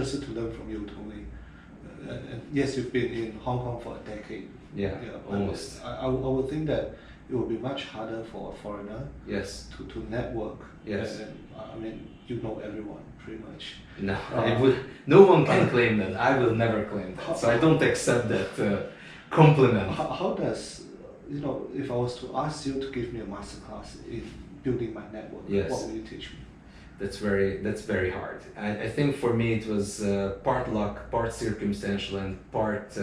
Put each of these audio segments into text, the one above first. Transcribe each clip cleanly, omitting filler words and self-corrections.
interested to learn from you, Tony. And yes, you've been in Hong Kong for a decade. Yeah, almost. I would think that it would be much harder for a foreigner. Yes. To network. Yes. And I mean, you know everyone pretty much. No, no one can claim that. I will never claim that. So I don't accept that compliment. How does, if I was to ask you to give me a masterclass in building my network, yes. What will you teach me? That's very hard. I think for me it was part luck, part circumstantial, and part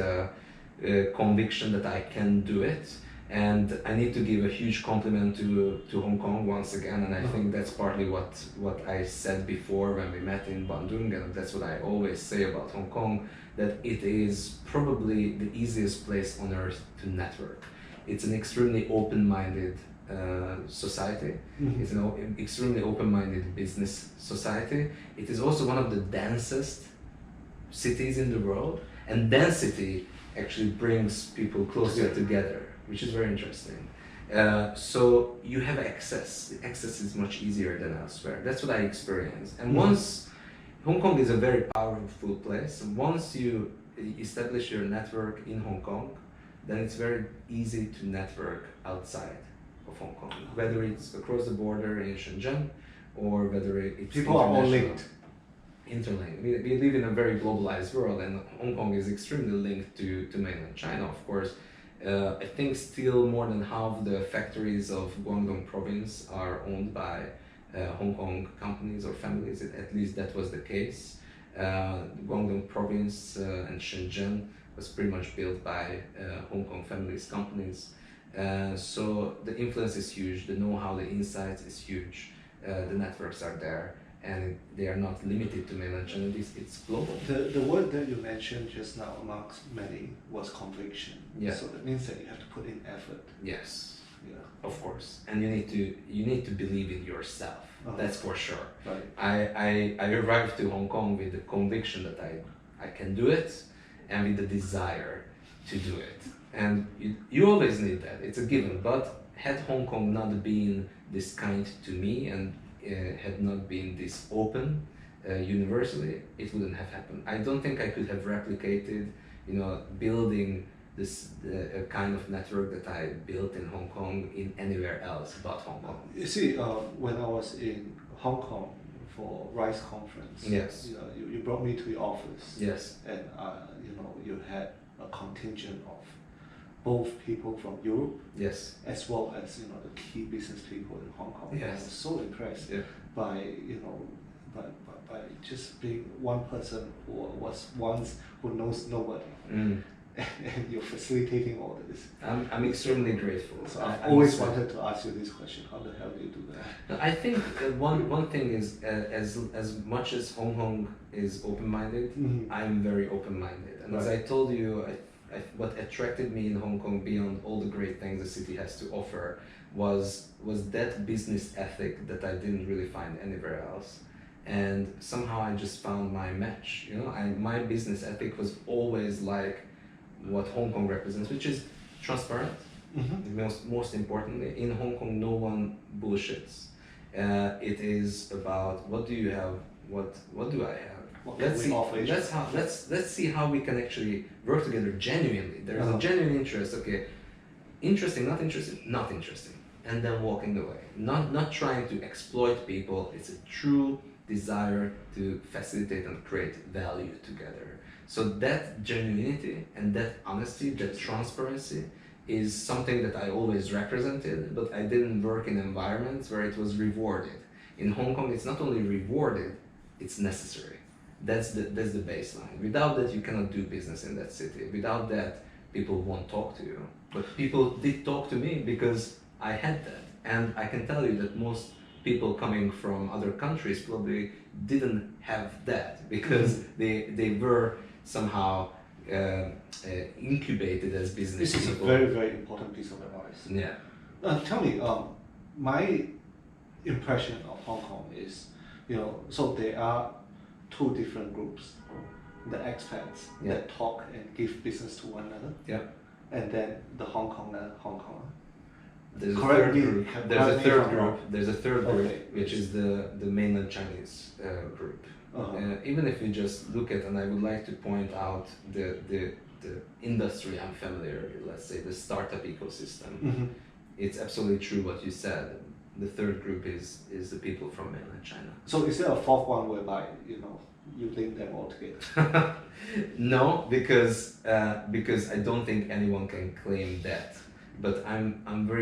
conviction that I can do it. And I need to give a huge compliment to Hong Kong once again, and I think that's partly what I said before when we met in Bandung, and that's what I always say about Hong Kong, that it is probably the easiest place on earth to network. It's an extremely open-minded society. Mm-hmm. It's an extremely open-minded business society. It is also one of the densest cities in the world, and density actually brings people closer together, which is very interesting. So you have access. The access is much easier than elsewhere. That's what I experienced. And once, Hong Kong is a very powerful place. And once you establish your network in Hong Kong, then it's very easy to network outside of Hong Kong. Whether it's across the border in Shenzhen, or whether it's people are all linked. Interlinked. We live in a very globalized world, and Hong Kong is extremely linked to mainland China, of course. I think still more than half the factories of Guangdong province are owned by Hong Kong companies or families. At least that was the case. Guangdong province and Shenzhen was pretty much built by Hong Kong families, companies. So the influence is huge, the know-how, the insights is huge, the networks are there, and they are not limited to mainland China. It's global. The word that you mentioned just now amongst many was conviction. Yeah. So that means that you have to put in effort. Yes. Yeah. Of course. And you need to believe in yourself. That's for sure. Right. I arrived to Hong Kong with the conviction that I can do it, and with the desire to do it. And you always need that. It's a given. But had Hong Kong not been this kind to me, and had not been this open universally, it wouldn't have happened. I don't think I could have replicated, building this kind of network that I built in Hong Kong in anywhere else but Hong Kong. You see, when I was in Hong Kong for RISE conference, yes, you brought me to your office. Yes. And you had a contingent of both people from Europe, yes, as well as the key business people in Hong Kong. Yes. I was so impressed by by just being one person who was once who knows nobody, and you're facilitating all this. I'm extremely grateful. So I've always wanted to ask you this question: how the hell do you do that? I think one thing is as much as Hong Kong is open-minded, I'm very open-minded, and as I told you, what attracted me in Hong Kong beyond all the great things the city has to offer was that business ethic that I didn't really find anywhere else. And somehow I just found my match. My business ethic was always like what Hong Kong represents, which is transparent. Most importantly, in Hong Kong, no one bullshits. It is about what do you have, what do I have. Let's see how we can actually work together genuinely. There's a genuine interest. Okay, interesting, not interested, not interesting, and then walking away. Not trying to exploit people. It's a true desire to facilitate and create value together. So that genuinity and that honesty, that transparency, is something that I always represented, but I didn't work in environments where it was rewarded. In Hong Kong, it's not only rewarded, it's necessary. That's the baseline. Without that, you cannot do business in that city. Without that, people won't talk to you. But people did talk to me because I had that. And I can tell you that most people coming from other countries probably didn't have that, because they were somehow incubated as business people. This is a very, very important piece of advice. Yeah. Tell me, my impression of Hong Kong is, so there are two different groups: the expats that talk and give business to one another, and then the Hong Konger. There's a third group. There's a third group, which is the mainland Chinese group. Even if we just look at, and I would like to point out the industry I'm familiar with, let's say the startup ecosystem. Mm-hmm. It's absolutely true what you said. The third group is the people from mainland China. So is there a fourth one whereby you link them all together? No, because I don't think anyone can claim that. But I'm very